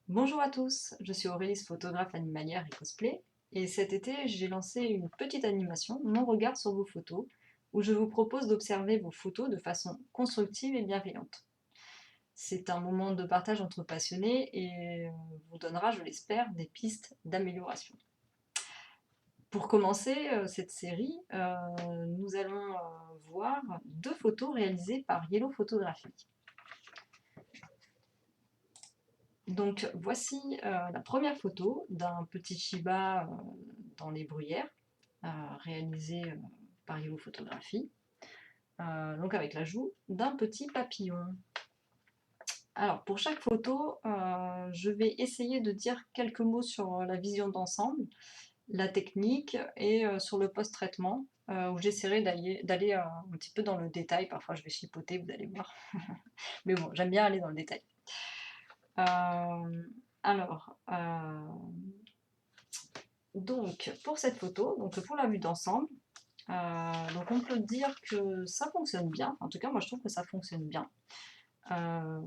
Bonjour à tous, je suis Aurélie, photographe animalière et cosplay, et cet été j'ai lancé une petite animation, Mon regard sur vos photos, où je vous propose d'observer vos photos de façon constructive et bienveillante. C'est un moment de partage entre passionnés et vous donnera, je l'espère, des pistes d'amélioration. Pour commencer cette série, nous allons voir deux photos réalisées par Yellow Photography. Donc voici la première photo d'un petit Shiba dans les bruyères, réalisée par Yellow Photographie, donc avec l'ajout d'un petit papillon. Alors pour chaque photo, je vais essayer de dire quelques mots sur la vision d'ensemble, la technique et sur le post-traitement, où j'essaierai d'aller un petit peu dans le détail. Parfois je vais chipoter, vous allez voir. Mais bon, j'aime bien aller dans le détail. Alors, donc pour cette photo, donc pour la vue d'ensemble, donc on peut dire que ça fonctionne bien. En tout cas, moi je trouve que ça fonctionne bien. Euh,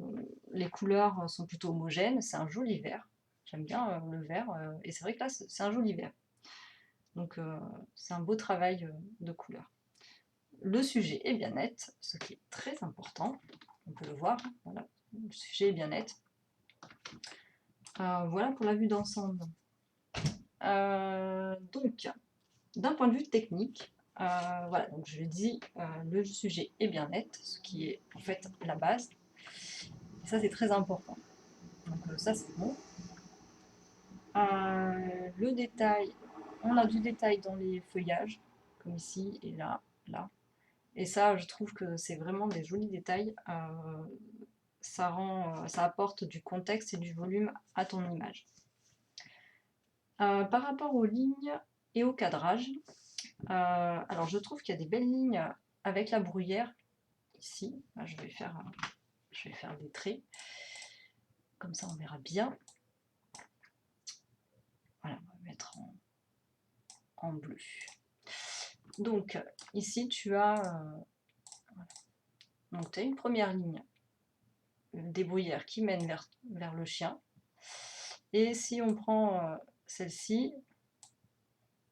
les couleurs sont plutôt homogènes, c'est un joli vert. J'aime bien le vert, et c'est vrai que là c'est un joli vert. Donc c'est un beau travail de couleurs. Le sujet est bien net, ce qui est très important. On peut le voir, voilà, le sujet est bien net. Voilà pour la vue d'ensemble. Donc, d'un point de vue technique, voilà, donc je dis le sujet est bien net, ce qui est en fait la base. Et ça, c'est très important. Donc ça, c'est bon. Le détail, on a du détail dans les feuillages, comme ici et là, là. Et ça, je trouve que c'est vraiment des jolis détails. Ça apporte du contexte et du volume à ton image. Par rapport aux lignes et au cadrage, alors je trouve qu'il y a des belles lignes avec la bruyère ici. Là, je vais faire des traits, comme ça on verra bien. Voilà, on va mettre en bleu. Donc ici tu as, donc, tu as une première ligne des bruyères qui mène vers le chien. Et si on prend celle-ci,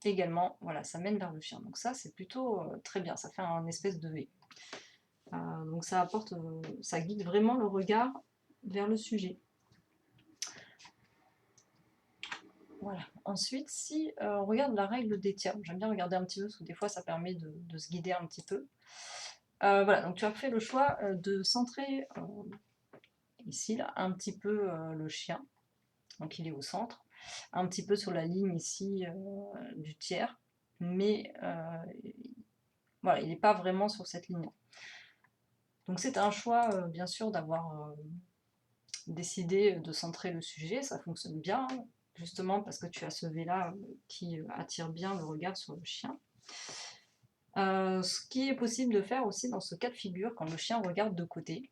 également, voilà, ça mène vers le chien. Donc ça, c'est plutôt très bien, ça fait un espèce de V. Donc ça apporte, ça guide vraiment le regard vers le sujet. Voilà. Ensuite, si on regarde la règle des tiers, j'aime bien regarder un petit peu parce que des fois ça permet de se guider un petit peu. Voilà, donc tu as fait le choix de centrer ici, là, un petit peu le chien, donc il est au centre, un petit peu sur la ligne ici du tiers, mais voilà, il n'est pas vraiment sur cette ligne. Donc c'est un choix, bien sûr, d'avoir décidé de centrer le sujet, ça fonctionne bien, justement parce que tu as ce V-là qui attire bien le regard sur le chien. Ce qui est possible de faire aussi dans ce cas de figure, quand le chien regarde de côté,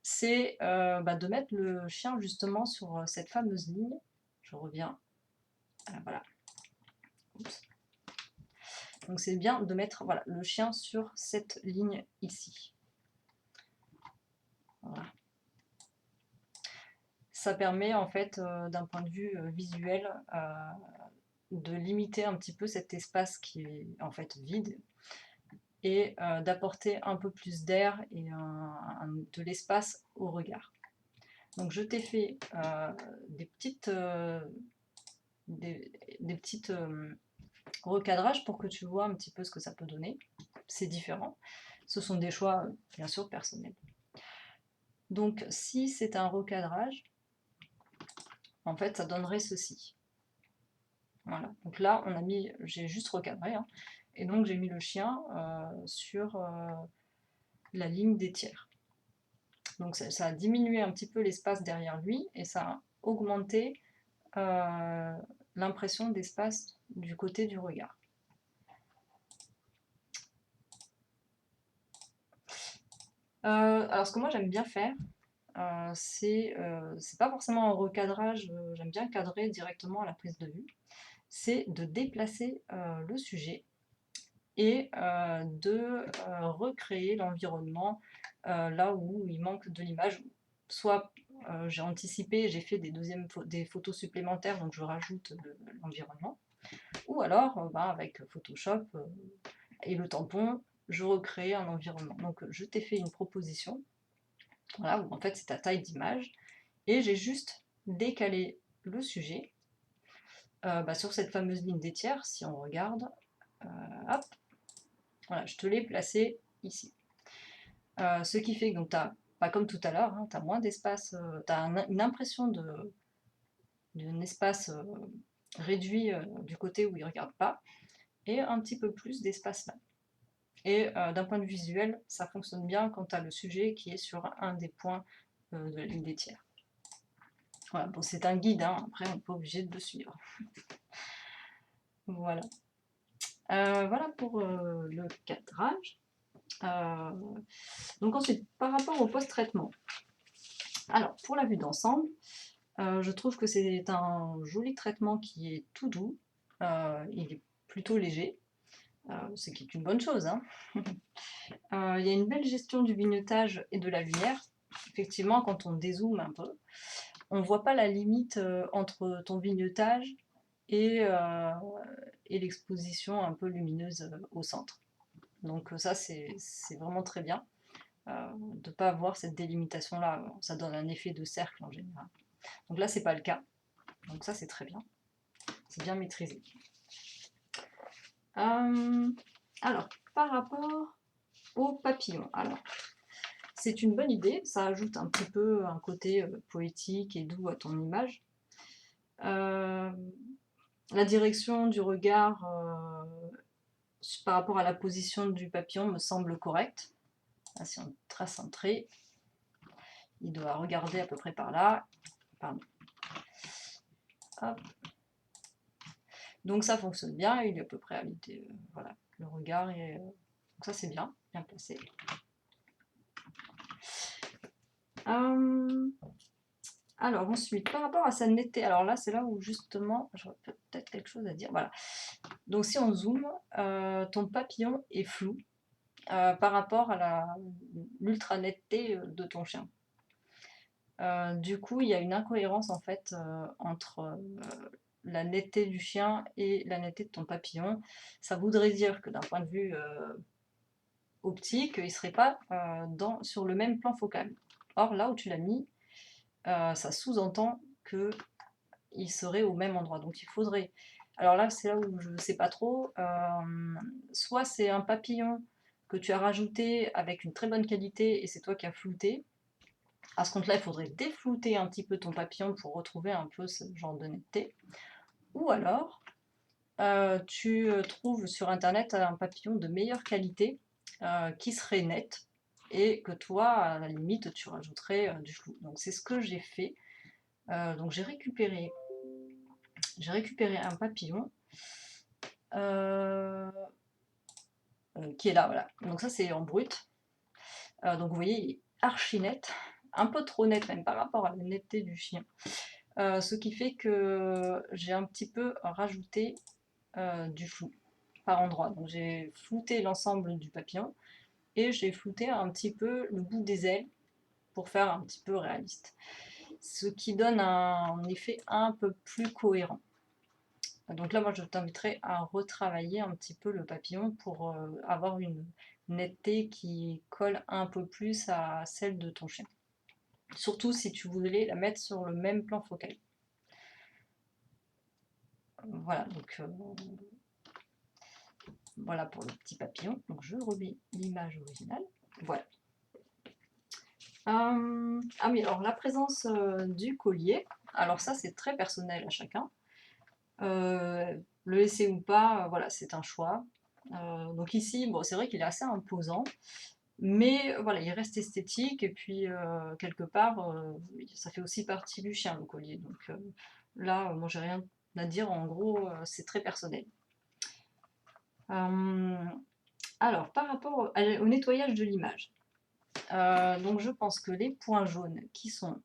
c'est de mettre le chien justement sur cette fameuse ligne. Je reviens, voilà. Oups. Donc c'est bien de mettre voilà, le chien sur cette ligne ici. Voilà. Ça permet en fait d'un point de vue visuel de limiter un petit peu cet espace qui est en fait vide et d'apporter un peu plus d'air et de l'espace au regard. Donc je t'ai fait des petites recadrages pour que tu vois un petit peu ce que ça peut donner. C'est différent. Ce sont des choix bien sûr personnels. Donc si c'est un recadrage, en fait ça donnerait ceci. Voilà. Donc là on a mis, j'ai juste recadré, hein, et donc j'ai mis le chien sur la ligne des tiers. Donc ça a diminué un petit peu l'espace derrière lui et ça a augmenté l'impression d'espace du côté du regard. Alors ce que moi j'aime bien faire, c'est pas forcément un recadrage, j'aime bien cadrer directement à la prise de vue, c'est de déplacer le sujet et de recréer l'environnement là où il manque de l'image, soit j'ai anticipé, j'ai fait des photos supplémentaires, donc je rajoute l'environnement. Ou alors, avec Photoshop et le tampon, je recrée un environnement. Donc je t'ai fait une proposition, voilà, où en fait c'est ta taille d'image, et j'ai juste décalé le sujet sur cette fameuse ligne des tiers. Si on regarde, hop, voilà, je te l'ai placé ici. Ce qui fait que donc, pas comme tout à l'heure, hein, tu as moins d'espace, tu as une impression d'un espace réduit du côté où il ne regarde pas, et un petit peu plus d'espace là. Et d'un point de vue visuel, ça fonctionne bien quand tu as le sujet qui est sur un des points de la ligne des tiers. Voilà, bon, c'est un guide, hein, après on n'est pas obligé de le suivre. Voilà. Voilà pour le cadrage. Donc ensuite, par rapport au post-traitement. Alors, pour la vue d'ensemble, je trouve que c'est un joli traitement qui est tout doux. Il est plutôt léger, ce qui est une bonne chose, hein. Il y a une belle gestion du vignettage et de la lumière. Effectivement, quand on dézoome un peu, on ne voit pas la limite entre ton vignettage et, l'exposition un peu lumineuse au centre. Donc ça, c'est vraiment très bien de ne pas avoir cette délimitation-là. Ça donne un effet de cercle en général. Donc là, c'est pas le cas. Donc ça, c'est très bien. C'est bien maîtrisé. Alors, par rapport aux papillons. Alors, c'est une bonne idée. Ça ajoute un petit peu un côté poétique et doux à ton image. La direction du regard par rapport à la position du papillon me semble correcte. Là, si on trace un trait, il doit regarder à peu près par là. Pardon. Hop. Donc ça fonctionne bien, il est à peu près à l'idée. Voilà, le regard est. Donc ça c'est bien, bien placé. Alors ensuite, par rapport à sa netteté, alors là c'est là où justement j'aurais peut-être quelque chose à dire. Voilà. Donc si on zoome, ton papillon est flou par rapport à l'ultra netteté de ton chien. Du coup, il y a une incohérence en fait entre la netteté du chien et la netteté de ton papillon. Ça voudrait dire que d'un point de vue optique, il ne serait pas sur le même plan focal. Or, là où tu l'as mis, ça sous-entend qu'il serait au même endroit. Donc il faudrait... Alors là, c'est là où je ne sais pas trop. Soit c'est un papillon que tu as rajouté avec une très bonne qualité et c'est toi qui as flouté. À ce compte-là, il faudrait déflouter un petit peu ton papillon pour retrouver un peu ce genre de netteté. Ou alors, tu trouves sur internet un papillon de meilleure qualité qui serait net et que toi, à la limite, tu rajouterais du flou. Donc c'est ce que j'ai fait. Donc j'ai récupéré un papillon qui est là, voilà. Donc ça c'est en brut. Donc vous voyez, il est archi net, un peu trop net même par rapport à la netteté du chien. Ce qui fait que j'ai un petit peu rajouté du flou par endroit. Donc j'ai flouté l'ensemble du papillon et j'ai flouté un petit peu le bout des ailes pour faire un petit peu réaliste. Ce qui donne un effet un peu plus cohérent. Donc là, moi, je t'inviterai à retravailler un petit peu le papillon pour avoir une netteté qui colle un peu plus à celle de ton chien. Surtout si tu voulais la mettre sur le même plan focal. Voilà, donc voilà pour le petit papillon. Donc je remets l'image originale. Voilà. Ah oui, alors la présence du collier. Alors ça, c'est très personnel à chacun. Le laisser ou pas, voilà, c'est un choix. Donc ici, bon, c'est vrai qu'il est assez imposant, mais voilà, il reste esthétique et puis quelque part, ça fait aussi partie du chien le collier. Donc là, moi, j'ai rien à dire. En gros, c'est très personnel. Alors, par rapport au nettoyage de l'image, donc je pense que les points jaunes qui sont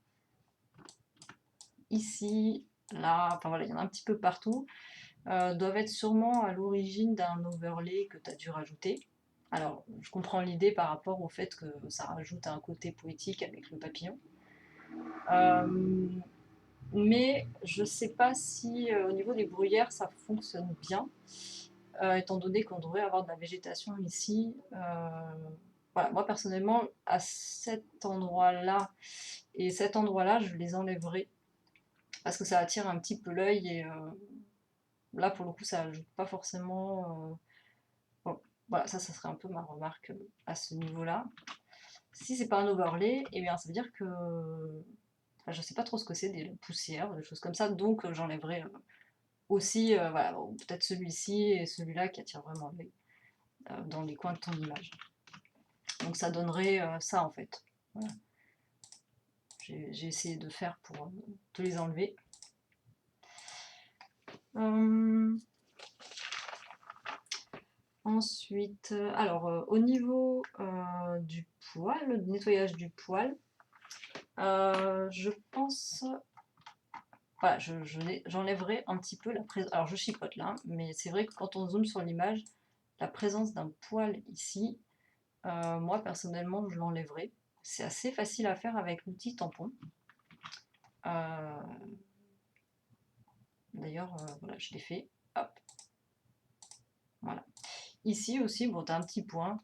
ici, là, enfin voilà, il y en a un petit peu partout, doivent être sûrement à l'origine d'un overlay que tu as dû rajouter. Alors, je comprends l'idée par rapport au fait que ça rajoute un côté poétique avec le papillon. Euh, mais je sais pas si au niveau des bruyères ça fonctionne bien, étant donné qu'on devrait avoir de la végétation ici. Voilà, moi personnellement, à cet endroit-là et cet endroit-là, je les enlèverai parce que ça attire un petit peu l'œil et là pour le coup ça ajoute pas forcément. Bon, voilà, ça serait un peu ma remarque à ce niveau-là. Si c'est pas un overlay, eh bien ça veut dire que enfin, je sais pas trop ce que c'est, des poussières, des choses comme ça, donc j'enlèverai aussi voilà, bon, peut-être celui-ci et celui-là qui attire vraiment l'œil dans les coins de ton image. Donc ça donnerait ça en fait. Voilà. J'ai essayé de faire pour te les enlever. Euh, Ensuite, alors au niveau du poil, le nettoyage du poil, je pense, voilà, j'enlèverai un petit peu la présence. Alors je chipote là, mais c'est vrai que quand on zoome sur l'image, la présence d'un poil ici, moi personnellement, je l'enlèverai. C'est assez facile à faire avec l'outil tampon. Euh, D'ailleurs, voilà, je l'ai fait. Hop, voilà. Ici aussi, bon, t'as un petit point.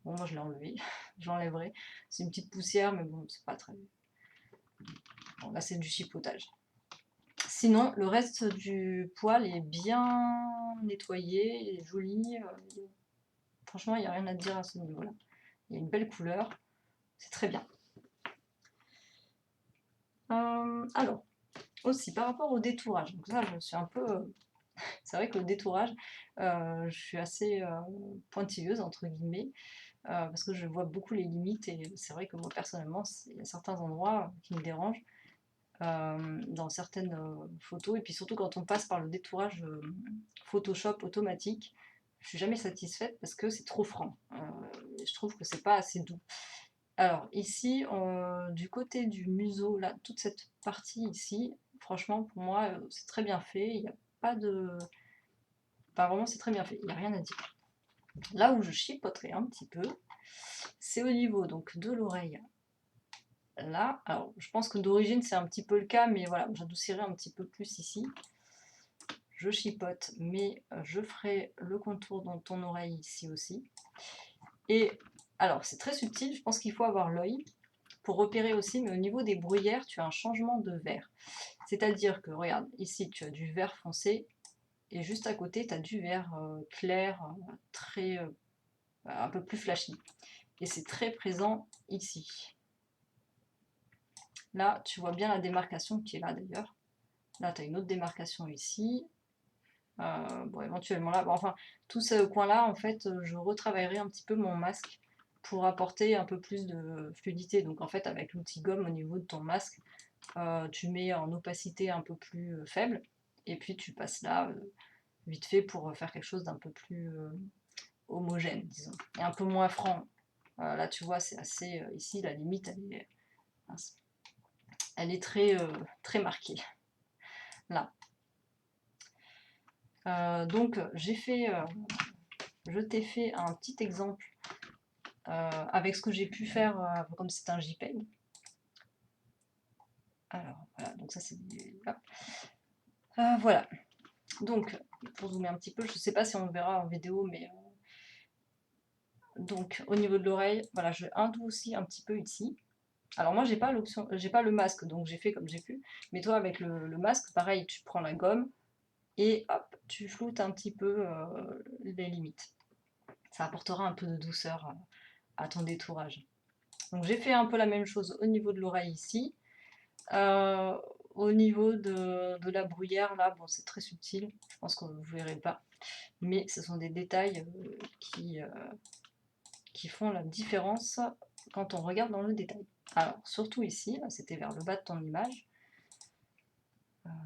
Bon, moi je l'ai enlevé, je l'enlèverai. C'est une petite poussière, mais bon, c'est pas très. Bon, là, c'est du chipotage. Sinon, le reste du poil est bien nettoyé, il est joli. Franchement, il n'y a rien à dire à ce niveau-là. Il y a une belle couleur, c'est très bien. Alors, aussi par rapport au détourage, donc là, je suis un peu. C'est vrai que le détourage, je suis assez pointilleuse, entre guillemets, parce que je vois beaucoup les limites et c'est vrai que moi, personnellement, il y a certains endroits qui me dérangent. Dans certaines photos, et puis surtout quand on passe par le détourage Photoshop automatique, je suis jamais satisfaite parce que c'est trop franc. Je trouve que c'est pas assez doux. Alors ici, du côté du museau, là, toute cette partie ici, franchement pour moi c'est très bien fait. Il n'y a pas de, enfin vraiment c'est très bien fait. Il n'y a rien à dire. Là où je chipoterai un petit peu, c'est au niveau donc de l'oreille. Là, alors je pense que d'origine c'est un petit peu le cas, mais voilà, j'adoucirai un petit peu plus ici. Je chipote, mais je ferai le contour dans ton oreille ici aussi. Et alors, c'est très subtil, je pense qu'il faut avoir l'œil pour repérer aussi, mais au niveau des bruyères, tu as un changement de vert. C'est-à-dire que, regarde, ici tu as du vert foncé, et juste à côté, tu as du vert clair, très, un peu plus flashy. Et c'est très présent ici. Là, tu vois bien la démarcation qui est là d'ailleurs. Là, tu as une autre démarcation ici. Bon, éventuellement là, bon, enfin, tout ce coin-là, en fait, je retravaillerai un petit peu mon masque pour apporter un peu plus de fluidité. Donc, en fait, avec l'outil gomme au niveau de ton masque, tu mets en opacité un peu plus faible, et puis tu passes là, vite fait, pour faire quelque chose d'un peu plus homogène, disons, et un peu moins franc. Là, tu vois, c'est assez. Ici, la limite, elle est très, très marquée. Là. Donc, je t'ai fait un petit exemple avec ce que j'ai pu faire, comme c'est un JPEG. Alors voilà, donc ça c'est voilà. Donc pour zoomer un petit peu, je ne sais pas si on le verra en vidéo, mais donc au niveau de l'oreille, voilà, je adoucis un petit peu ici. Alors moi j'ai pas l'option, j'ai pas le masque, donc j'ai fait comme j'ai pu. Mais toi avec le masque, pareil, tu prends la gomme et hop, tu floutes un petit peu les limites. Ça apportera un peu de douceur à ton détourage. Donc j'ai fait un peu la même chose au niveau de l'oreille ici. Euh, Au niveau de la bruyère, là, bon, c'est très subtil, je pense que vous ne verrez pas, mais ce sont des détails qui font la différence quand on regarde dans le détail. Alors, surtout ici, là, c'était vers le bas de ton image,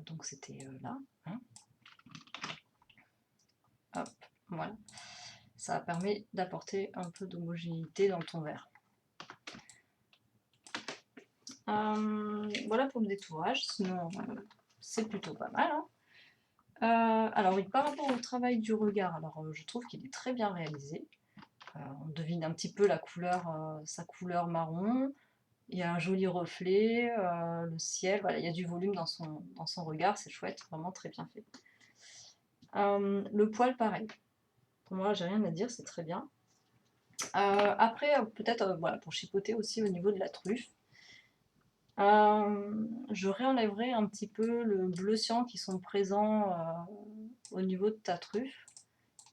donc c'était là, hein. Hop, voilà. Ça permet d'apporter un peu d'homogénéité dans ton verre. Voilà pour le détourage, sinon c'est plutôt pas mal, hein. Alors oui, par rapport au travail du regard, alors je trouve qu'il est très bien réalisé. On devine un petit peu la couleur, sa couleur marron. Il y a un joli reflet, le ciel, voilà, il y a du volume dans son regard, c'est chouette, vraiment très bien fait. Le poil, pareil. Pour moi, j'ai rien à dire, c'est très bien. Après, peut-être, voilà, pour chipoter aussi au niveau de la truffe, je réenlèverai un petit peu le bleu cyan qui sont présents au niveau de ta truffe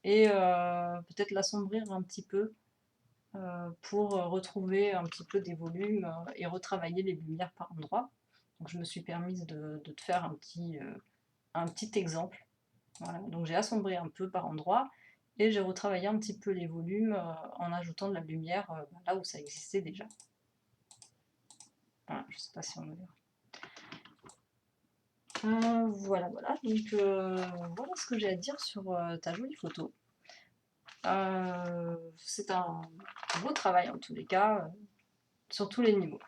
et peut-être l'assombrir un petit peu pour retrouver un petit peu des volumes et retravailler les lumières par endroits. Donc je me suis permise de te faire un petit exemple. Voilà. Donc j'ai assombri un peu par endroits et j'ai retravaillé un petit peu les volumes en ajoutant de la lumière là où ça existait déjà. Voilà, je ne sais pas si on le verra. Voilà, voilà. Donc voilà ce que j'ai à dire sur ta jolie photo. C'est un beau travail en tous les cas, sur tous les niveaux.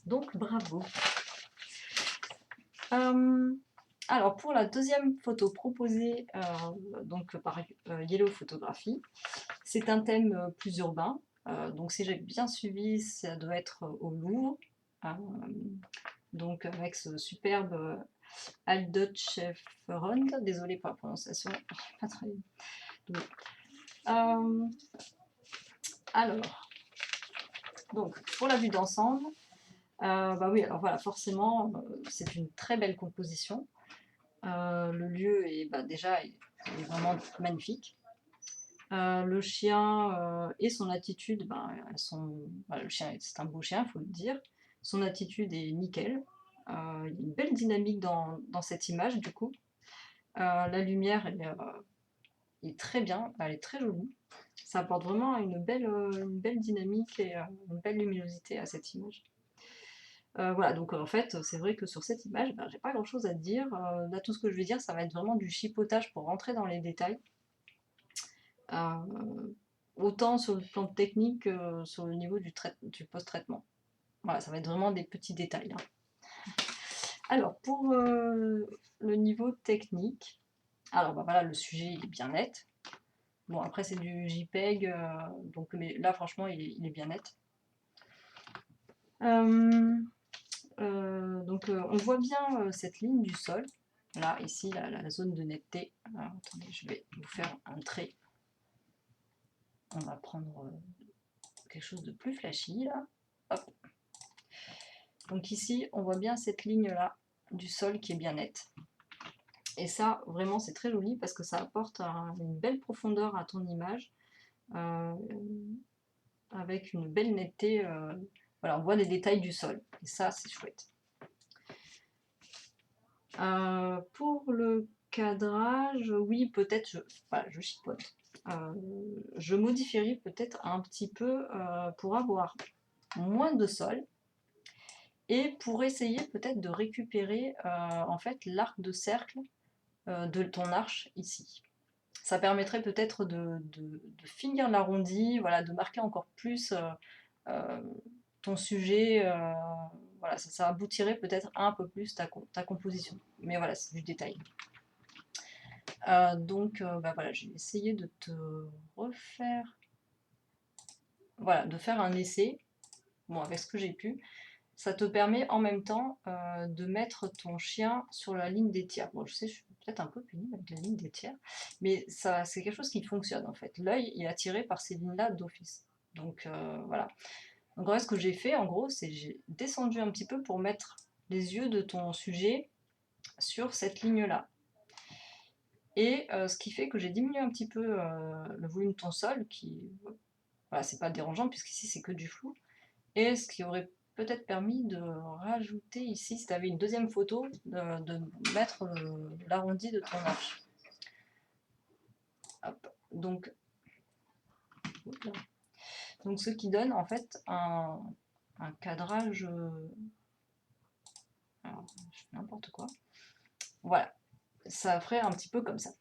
Donc bravo. Alors pour la deuxième photo proposée donc par Yellow Photographie, c'est un thème plus urbain. Donc si j'ai bien suivi, ça doit être au Louvre. Euh, donc avec ce superbe Aldotchefront, désolée pour la prononciation, pas très douée. Alors, donc pour la vue d'ensemble, bah oui, alors voilà, forcément, c'est une très belle composition. Le lieu est bah, déjà est vraiment magnifique. Le chien et son attitude, ben, elles sont, bah, le chien, c'est un beau chien, il faut le dire. Son attitude est nickel. Il y a une belle dynamique dans cette image, du coup. La lumière est très bien, elle est très jolie. Ça apporte vraiment une belle dynamique et une belle luminosité à cette image. Voilà, donc en fait, c'est vrai que sur cette image, ben, j'ai pas grand chose à dire. Là, tout ce que je vais dire, ça va être vraiment du chipotage pour rentrer dans les détails. Autant sur le plan technique que sur le niveau du post-traitement. Voilà, ça va être vraiment des petits détails. Hein. Alors, pour le niveau technique, alors bah, voilà, le sujet il est bien net. Bon, après, c'est du JPEG, donc, mais là, franchement, il est bien net. Donc, on voit bien cette ligne du sol. Là, ici, la zone de netteté. Alors, attendez, je vais vous faire un trait. On va prendre quelque chose de plus flashy, là. Hop. Donc ici, on voit bien cette ligne-là du sol qui est bien nette. Et ça, vraiment, c'est très joli parce que ça apporte une belle profondeur à ton image, euh, avec une belle netteté. Voilà, on voit les détails du sol. Et ça, c'est chouette. Pour le cadrage, oui, peut-être, voilà, je chipote. Je modifierai peut-être un petit peu pour avoir moins de sol. Et pour essayer peut-être de récupérer en fait l'arc de cercle de ton arche ici. Ça permettrait peut-être de finir l'arrondi, voilà, de marquer encore plus euh, ton sujet. Voilà, ça aboutirait peut-être un peu plus ta composition. Mais voilà, c'est du détail. Donc bah voilà, j'ai essayé de te refaire, voilà, de faire un essai, bon, avec ce que j'ai pu. Ça te permet en même temps de mettre ton chien sur la ligne des tiers. Bon, je sais, je suis peut-être un peu pénible avec la ligne des tiers, mais ça, c'est quelque chose qui fonctionne en fait. L'œil est attiré par ces lignes-là d'office. Donc voilà. Donc ce que j'ai fait, en gros, c'est j'ai descendu un petit peu pour mettre les yeux de ton sujet sur cette ligne-là. Et ce qui fait que j'ai diminué un petit peu le volume de ton sol, qui, voilà, c'est pas dérangeant puisqu'ici c'est que du flou. Et ce qui aurait peut-être permis de rajouter ici, si tu avais une deuxième photo, de mettre l'arrondi de ton arche. Hop. Donc ce qui donne en fait un cadrage, alors, n'importe quoi. Voilà, ça ferait un petit peu comme ça,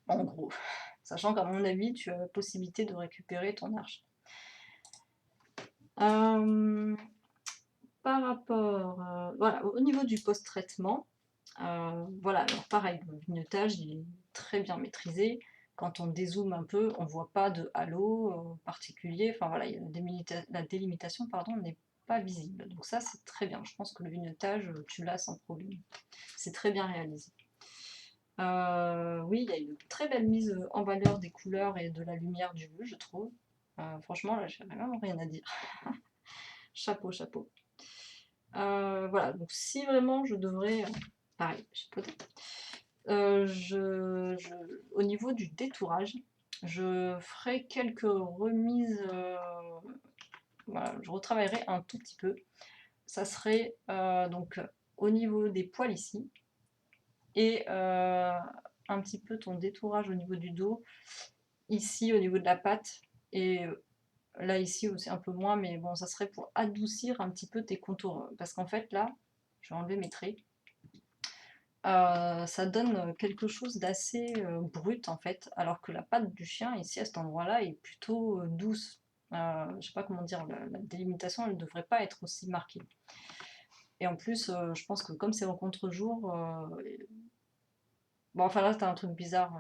en gros. Sachant qu'à mon avis, tu as la possibilité de récupérer ton arche. Par rapport, voilà, au niveau du post-traitement, voilà, alors pareil, le vignetage il est très bien maîtrisé. quand on dézoome un peu, on voit pas de halo particulier. Enfin voilà, la délimitation pardon, n'est pas visible. Donc ça, c'est très bien. Je pense que le vignetage, tu l'as sans problème. C'est très bien réalisé. Oui, il y a une très belle mise en valeur des couleurs et de la lumière du jeu, je trouve. Franchement, là, j'ai vraiment rien à dire. Chapeau, chapeau. Voilà, donc si vraiment je devrais... pareil, au niveau du détourage, je ferai quelques remises... voilà, je retravaillerai un tout petit peu. Ça serait donc au niveau des poils ici, et un petit peu ton détourage au niveau du dos, ici au niveau de la patte, et là ici aussi un peu moins, mais bon, ça serait pour adoucir un petit peu tes contours, parce qu'en fait là, je vais enlever mes traits, ça donne quelque chose d'assez brut en fait, alors que la patte du chien ici à cet endroit là est plutôt douce. Je sais pas comment dire, la délimitation elle ne devrait pas être aussi marquée. Et en plus, je pense que comme c'est au contre-jour, bon, enfin là, c'était un truc bizarre.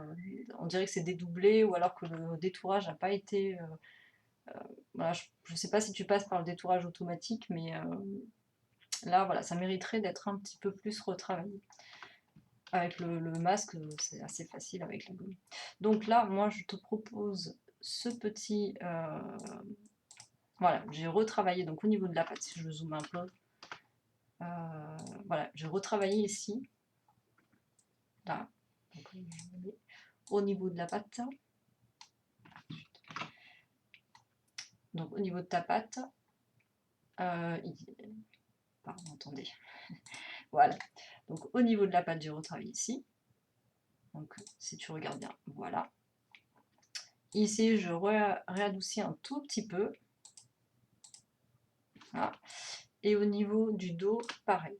On dirait que c'est dédoublé ou alors que le détourage n'a pas été. Voilà, je sais pas si tu passes par le détourage automatique, mais là, voilà, ça mériterait d'être un petit peu plus retravaillé. Avec le masque, c'est assez facile avec la gomme. Donc là, moi, je te propose ce petit. Voilà, j'ai retravaillé donc au niveau de la patte, si je zoome un peu. Voilà, j'ai retravaillé ici. Là. Donc, au niveau de la patte. Donc au niveau de ta patte, pardon, attendez. Voilà. Donc au niveau de la patte, j'ai retravaillé ici. Donc si tu regardes bien, voilà. Ici, je réadoucis un tout petit peu. Voilà. Et au niveau du dos, pareil.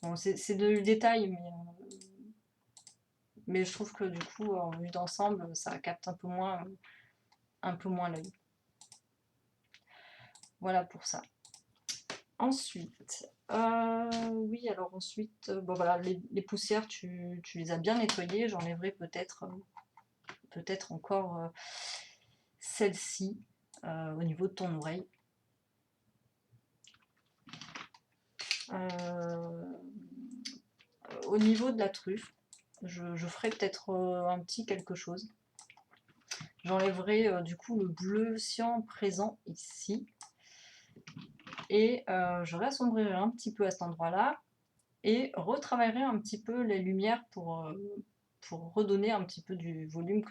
Bon, c'est de détail, mais je trouve que du coup, en vue d'ensemble, ça capte un peu moins l'œil. Voilà pour ça. Ensuite, oui, alors ensuite, bon voilà, les poussières, tu les as bien nettoyées. J'enlèverai peut-être encore celle-ci au niveau de ton oreille. Au niveau de la truffe, je ferai peut-être un petit quelque chose. J'enlèverai du coup le bleu cyan présent ici. Et je réassombrirai un petit peu à cet endroit-là. Et retravaillerai un petit peu les lumières pour redonner un petit peu du volume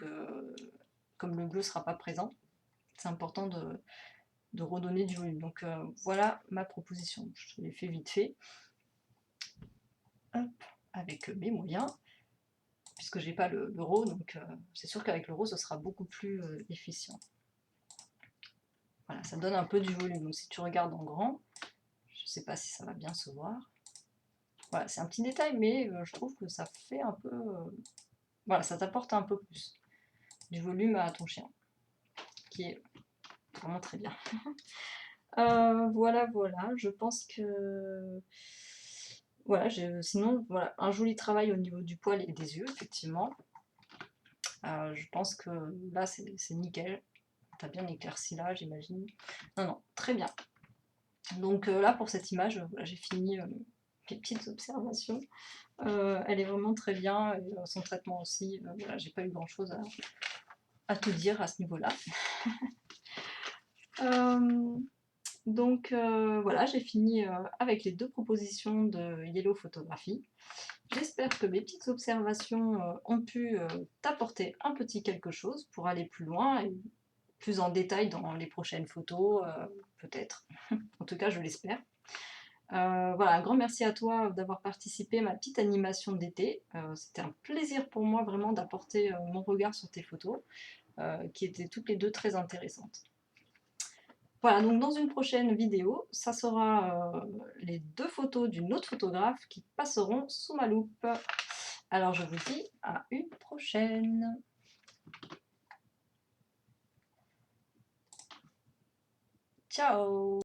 comme le bleu ne sera pas présent. C'est important de redonner du volume. Donc voilà ma proposition. Je te l'ai fait vite fait. Hop, avec mes moyens. Puisque j'ai pas le RAW, donc c'est sûr qu'avec le RAW, ce sera beaucoup plus efficient. Voilà, ça donne un peu du volume. Donc si tu regardes en grand, je sais pas si ça va bien se voir. Voilà, c'est un petit détail, mais je trouve que ça fait un peu... voilà, ça t'apporte un peu plus du volume à ton chien, qui est vraiment très bien. Voilà, je pense que... Voilà, sinon, voilà, un joli travail au niveau du poil et des yeux, effectivement. Je pense que là, c'est nickel. T'as bien éclairci là, j'imagine. Non, très bien. Donc là, pour cette image, voilà, j'ai fini mes petites observations. Elle est vraiment très bien, et son traitement aussi. Voilà, j'ai pas eu grand chose à te dire à ce niveau-là. Donc voilà, j'ai fini avec les deux propositions de Yellow Photographie. J'espère que mes petites observations ont pu t'apporter un petit quelque chose pour aller plus loin et plus en détail dans les prochaines photos, peut-être. En tout cas, je l'espère. Voilà, un grand merci à toi d'avoir participé à ma petite animation d'été. C'était un plaisir pour moi vraiment d'apporter mon regard sur tes photos, qui étaient toutes les deux très intéressantes. Voilà, donc dans une prochaine vidéo, ça sera les deux photos d'une autre photographe qui passeront sous ma loupe. Alors je vous dis à une prochaine. Ciao!